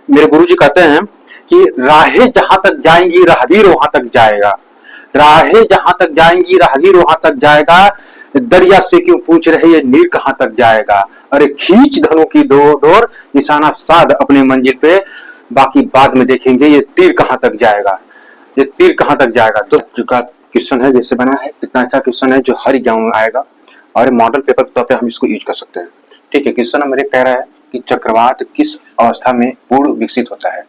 मेरे गुरुजी कहते हैं कि राहें जहां तक जाएंगी राहगीर वहां तक जाएगा, राहें जहां तक जाएंगी राहगीर वहां तक जाएगा, दरिया से क्यों पूछ रहे ये नीर कहां तक जाएगा, अरे खींच धनु की डोर निशाना साध अपने मंजिल पे, बाकी बाद में देखेंगे ये तीर कहां तक जाएगा, ये तीर कहां तक जाएगा। तो का क्वेश्चन है जैसे बना है, इतना अच्छा क्वेश्चन है जो हर एग्जाम में आएगा और मॉडल पेपर के तौर पे हम इसको यूज कर सकते हैं। ठीक है, क्वेश्चन नंबर 1 कह रहा है कि चक्रवात किस अवस्था में पूर्ण विकसित होता है,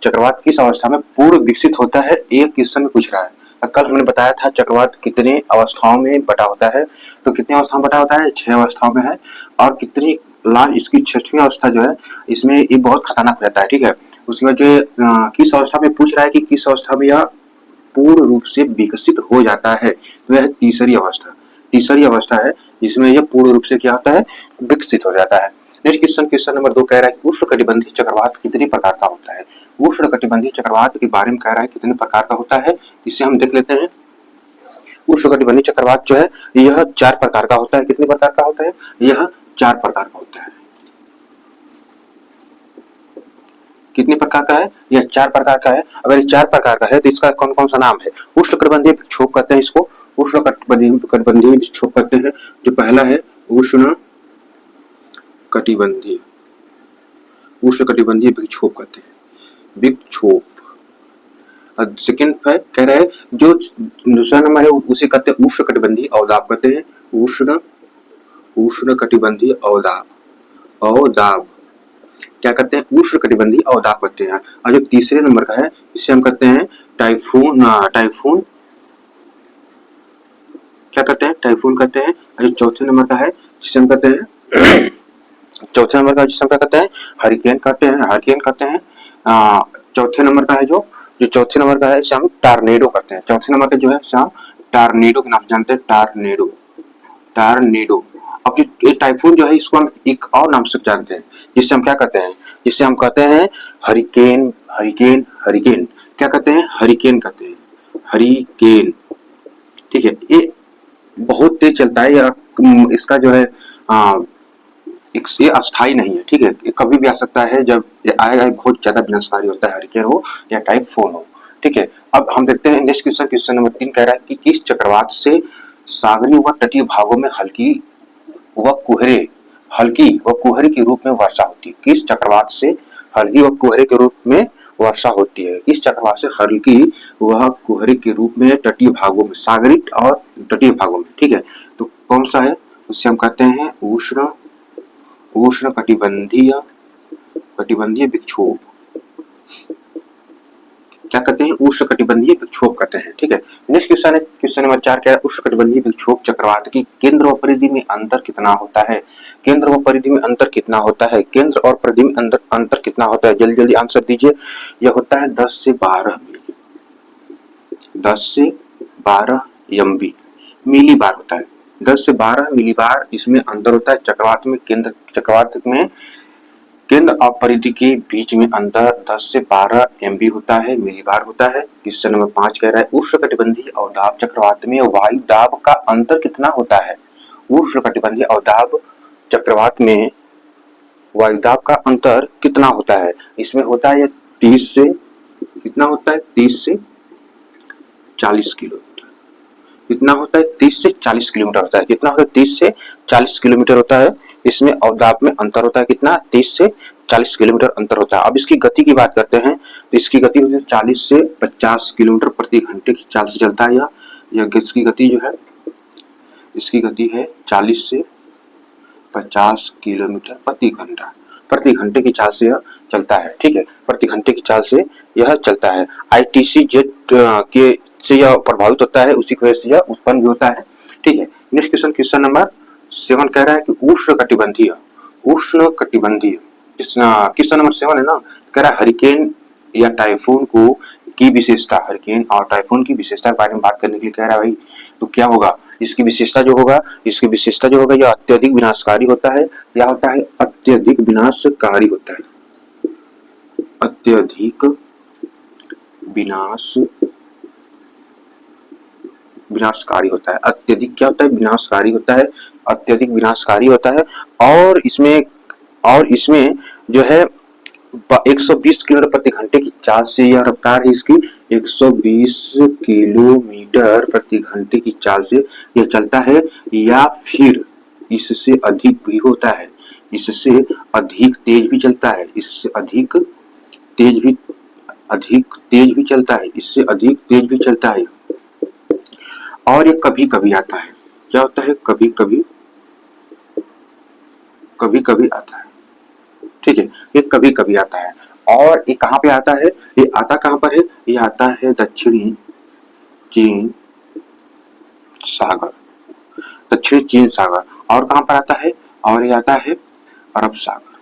चक्रवात किस अवस्था में पूर्ण विकसित होता है, एक क्वेश्चन में पूछ रहा है। कल हमने बताया था चक्रवात कितने अवस्थाओं में बटा होता है, तो कितनी अवस्थाओं में बटा होता है, 6 अवस्थाओं में है, और कितनी लास्ट इसकी 6वीं अवस्था जो है इसमें ये बहुत खतरनाक हो जाता है। ठीक है, उसके बाद जो किस अवस्था में पूछ रहा है कि किस अवस्था में यह पूर्ण रूप से विकसित हो जाता है, तो यह तीसरी अवस्था, तीसरी अवस्था है जिसमें यह पूर्ण रूप से क्या होता है, विकसित हो जाता है। नेक्स्ट क्वेश्चन, क्वेश्चन नंबर 2 कह रहा है कि उष्णकटिबंधीय चक्रवात कितने प्रकार का होता है, उष्णकटिबंधीय चक्रवात के बारे में कह रहा है कितने प्रकार का होता है, इसे हम देख लेते हैं। उष्णकटिबंधीय चक्रवात जो है यह 4 प्रकार का होता है, कितने प्रकार का होता है, यह 4 प्रकार का होता है, कितने प्रकार का है, यह 4 प्रकार का है। अगर ये 4 प्रकार का है तो इसका कौन कौन सा नाम है, उष्णकटिबंधीय विक्षोभ कहते हैं इसको, उष्णकटिबंधीय विक्षोभ कहते हैं। जो पहला है उष्णकटिबंधीय, उष्णकटिबंधीय विक्षोभ कहते हैं, विक्षोभ। सेकेंड है कह रहे हैं जो दूसरा नंबर है उसे कहते हैं उष्णकटिबंधीय अवदाब कहते हैं, उष्णकटिबंधीय अवदाब, अवदाब क्या कहते हैं, उष्णकटिबंधीय अवदाब कहते हैं। और जो तीसरे नंबर का है इसे हम कहते हैं टाइफून, टाइफून क्या कहते हैं, टाइफून कहते हैं। और जो चौथे नंबर का है जिसे हम कहते हैं चौथे नंबर का जिसे हम क्या कहते हैं, हरिकेन कहते हैं, हरिकेन कहते हैं। चौथे नंबर का है जो चौथे नंबर का है इसे हम टार्नेडो कहते हैं, चौथे नंबर का जो है हम टार्नेडो के नाम से जानते हैं, टार्नेडो, टार्नेडो। अब ये टाइफून जो है इसको हम एक और नाम से जानते हैं जिससे हम क्या कहते हैं, जिससे हम कहते हैं हरिकेन, हरिकेन, हरिकेन क्या कहते हैं, हरिकेन कहते हैं, हरिकेन। ठीक है, ये बहुत तेज चलता है, इसका जो है ये अस्थाई नहीं है। ठीक है, ये कभी भी आ सकता है, जब ये आएगा बहुत ज्यादा विनाशकारी होता है, हरिकेन हो या टाइफून हो। ठीक है, अब हम देखते हैं नेक्स्ट क्वेश्चन, क्वेश्चन नंबर 3 कह रहा है कि किस चक्रवात से सागरीय व तटीय भागों में हल्की व कुहरे के रूप में वर्षा होती है, किस चक्रवात से हल्की व कुहरे के रूप में वर्षा होती है, किस चक्रवात से हल्की व कुहरे के रूप में तटीय भागों में, सागरीय और तटीय भागों में। ठीक है, तो कौन सा है, उससे हम कहते हैं उष्णकटिबंधीय विक्षोभ, क्या कहते हैं, उष्णकटिबंधीय विक्षोभ कहते हैं। ठीक है, नेक्स्ट क्वेश्चन है, क्वेश्चन नंबर 4 क्या है, उष्णकटिबंधीय विक्षोभ चक्रवात की केंद्र व परिधि में अंतर कितना होता है, केंद्र व परिधि में अंतर कितना होता है, केंद्र और परिधि में अंतर कितना होता है, जल्दी जल्दी आंसर दीजिए। यह होता है 10 से 12 मिली, 10 से 12 एमबी मिली बार होता है, 10 से 12 मिली बार इसमें अंतर होता है चक्रवात में, चक्रवात में केंद्र और परिधि के बीच में अंतर 10 से 12 एमबी होता है, मिलीबार होता है। क्वेश्चन नंबर 5 कह रहा है उष्णकटिबंधीय अवदाब चक्रवात में वायु दाब का अंतर कितना होता है, उष्णकटिबंधीय अवदाब चक्रवात में वायु दाब का अंतर कितना होता है, इसमें होता है 30 से कितना होता है, 30 से 40 किलोमीटर, कितना होता है, 30 से 40 किलोमीटर होता है, कितना होता है, 30 से 40 किलोमीटर होता है। इसमें अवदाब में अंतर होता है कितना, 30 से 40 किलोमीटर अंतर होता है। अब इसकी गति की बात करते हैं तो इसकी गति होती है 40 से 50 किलोमीटर प्रति घंटे की चाल से चलता है, यह इसकी गति जो है, इसकी गति है 40 से 50 किलोमीटर प्रति घंटे की चाल से यह चलता है। ठीक है, प्रति घंटे की चाल से यह चलता है। आईटीसी जेट के से यह प्रभावित होता है, उसी की वजह से यह उत्पन्न भी होता है। ठीक है, नेक्स्ट क्वेश्चन, क्वेश्चन नंबर 7 कह रहा है कि उष्णकटिबंधीय क्वेश्चन नंबर 7 है ना, कह रहा है हरिकेन या टाइफून को की विशेषता, हरिकेन और टाइफून की विशेषता के बारे में बात करने के लिए कह रहा है भाई, तो क्या होगा, इसकी विशेषता जो होगा, यह अत्यधिक विनाशकारी होता है, या होता है अत्यधिक विनाशकारी होता है, अत्यधिक विनाशकारी होता है, अत्यधिक क्या होता है, विनाशकारी होता है, अत्यधिक विनाशकारी होता है। और इसमें जो है 120 किलोमीटर प्रति घंटे की चाल से यह रफ्तार है इसकी 120 किलोमीटर प्रति घंटे की चाल से यह चलता है, या फिर इससे अधिक भी होता है, इससे अधिक तेज भी चलता है, इससे अधिक तेज भी चलता है, इससे अधिक तेज भी चलता है। और ये कभी कभी आता है। क्या होता है? कभी कभी आता है। ठीक है, ये कभी कभी आता है। और ये कहाँ पे आता है? ये आता कहाँ पर है? ये आता है दक्षिणी चीन सागर, दक्षिणी चीन सागर। और कहाँ पर आता है? और ये आता है अरब सागर।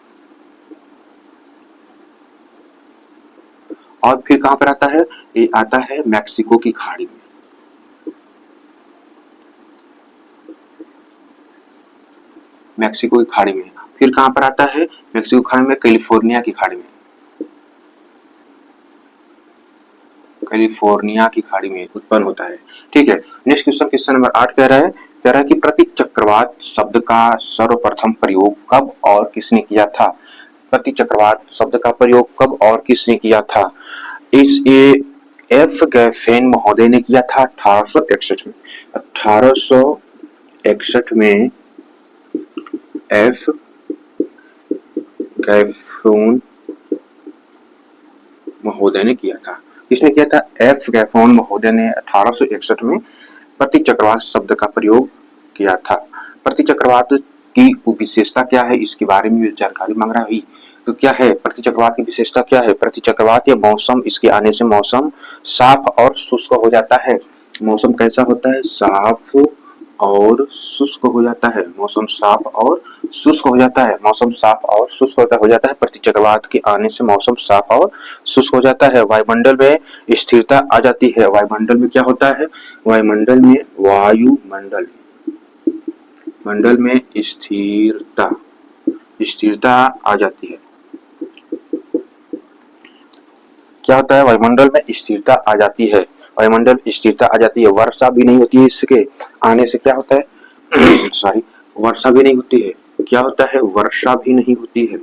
और फिर कहाँ पर आता है? ये आता है मैक्सिको की खाड़ी में, मैक्सिको की खाड़ी में। फिर कहाँ पर आता है? मैक्सिको खाड़ी में कैलिफोर्निया की खाड़ी में, कैलिफोर्निया की खाड़ी में उत्पन्न होता है। ठीक है, नेक्स्ट क्वेश्चन, क्वेश्चन नंबर 8 कह रहा है कि प्रतिचक्रवात शब्द का सर्वप्रथम प्रयोग कब और किसने किया था? प्रतिचक्रवात शब्द का प्रयोग कब और किसने किया था? इस एफ गैफेन महोदय ने किया था 1861 में। 1861 में एफ गैफोन महोदय ने किया था। किसने किया था? एफ गैफोन महोदय ने 1861 में प्रतिचक्रवात शब्द का प्रयोग किया था। प्रतिचक्रवात की विशेषता क्या है, इसके बारे में जानकारी मांग रहा है। तो क्या है प्रतिचक्रवात की विशेषता? क्या है प्रतिचक्रवात? या मौसम, इसके आने से मौसम साफ और शुष्क हो जाता है। मौसम कैसा होता है? साफ और शुष्क हो जाता है। मौसम साफ और शुष्क हो जाता है। मौसम साफ और शुष्क हो जाता है। प्रतिचक्रवात के आने से मौसम साफ और शुष्क हो जाता है। वायुमंडल में स्थिरता आ जाती है। वायुमंडल में क्या होता है? वायुमंडल में स्थिरता आ जाती है। क्या होता है? वायुमंडल में स्थिरता आ जाती है। वायुमंडल स्थिरता आ जाती है। वर्षा भी नहीं होती है। इसके आने से क्या होता है? सॉरी, वर्षा भी नहीं होती है। क्या होता है? वर्षा भी नहीं होती है।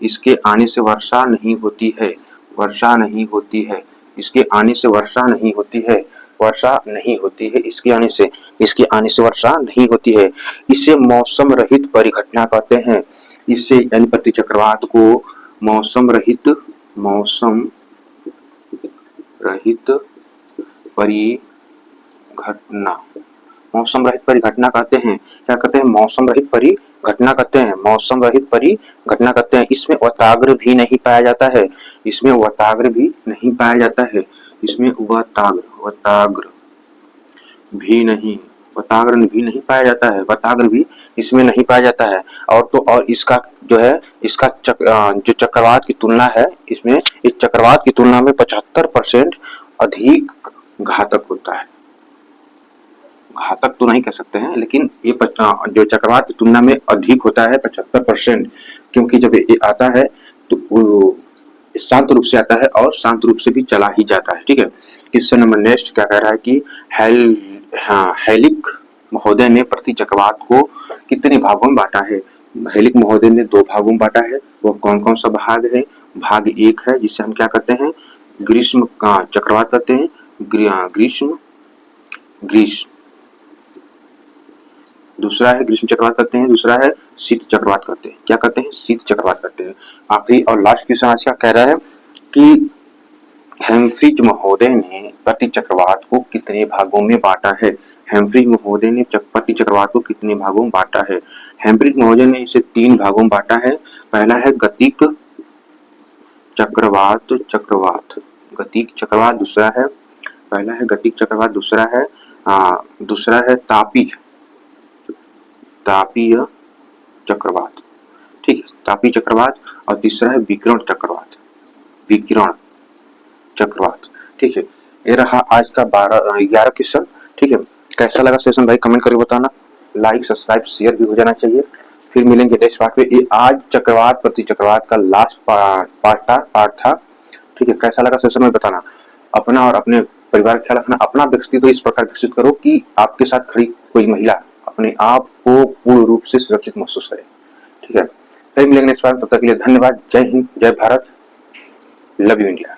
इसके आने से वर्षा नहीं होती है। वर्षा नहीं होती है। इसके आने से वर्षा नहीं होती है। वर्षा नहीं होती है। इसके आने से वर्षा नहीं होती है। इसे मौसम रहित परिघटना कहते हैं। इससे यानी प्रतिचक्रवात को मौसम रहित परिघटना कहते हैं। क्या कहते हैं? मौसम रहित परिघटना कहते हैं। मौसम रहित परिघटना कहते हैं। इसमें वताग्र भी नहीं पाया जाता है। इसमें वताग्र भी नहीं पाया जाता है। इसमें वताग्र भी नहीं पाया जाता है। वताग्र भी इसमें नहीं पाया जाता है। और इसका जो है, इसका जो चक्रवात की तुलना है, इसमें इस चक्रवात की तुलना में 75% अधिक घातक होता है। घातक तो नहीं कह सकते हैं, लेकिन ये जो चक्रवात की तुलना में अधिक होता है 75%, क्योंकि जब ये आता है तो शांत रूप से आता है और शांत रूप से भी चला ही जाता है। ठीक है, क्वेश्चन नंबर नेक्स्ट क्या कह रहा है कि हेलिक महोदय ने प्रतिचक्रवात को कितने भागों में बांटा है? हेलिक महोदय ने 2 भागों में बांटा है। वो कौन कौन सा भाग है? भाग 1 है, जिसे हम क्या कहते हैं? ग्रीष्म का चक्रवात कहते हैं। ग्रीष्म। दूसरा है ग्रीष्म चक्रवात करते हैं। दूसरा है शीत चक्रवात करते हैं। क्या करते हैं? शीत चक्रवात करते हैं। आखिरी और लास्ट की समस्या कह रहा है कि हेम्फ्रिज महोदय ने प्रतिचक्रवात को कितने भागों में बांटा है? हेम्फ्रिज महोदय ने प्रतिचक्रवात को कितने भागों में बांटा है? हेम्फ्रिज महोदय ने इसे 3 भागों में बांटा है। पहला है गतिक चक्रवात, दूसरा है, पहला है गतिक चक्रवात, दूसरा है तापीय चक्रवात। ठीक है, तापीय चक्रवात। और तीसरा है विकिरण चक्रवात। ठीक है, ये रहा आज का 11 क्वेश्चन। ठीक है, कैसा लगा सेशन भाई कमेंट करके बताना। लाइक सब्सक्राइब शेयर भी हो जाना चाहिए। फिर मिलेंगे नेक्स्ट पार्ट में। ये आज चक्रवात प्रतिचक्रवात का लास्ट पार्ट था। ठीक है, कैसा लगा सेशन में बताना। अपना और अपने परिवार का ख्याल रखना। अपना व्यक्तित्व इस प्रकार विकसित करो कि आपके साथ खड़ी कोई महिला अपने आप को पूर्ण रूप से सुरक्षित महसूस करे। ठीक है, फिर मिलेंगे नेक्स्ट बार, तब तक के लिए धन्यवाद। जय हिंद, जय भारत, लव यू इंडिया।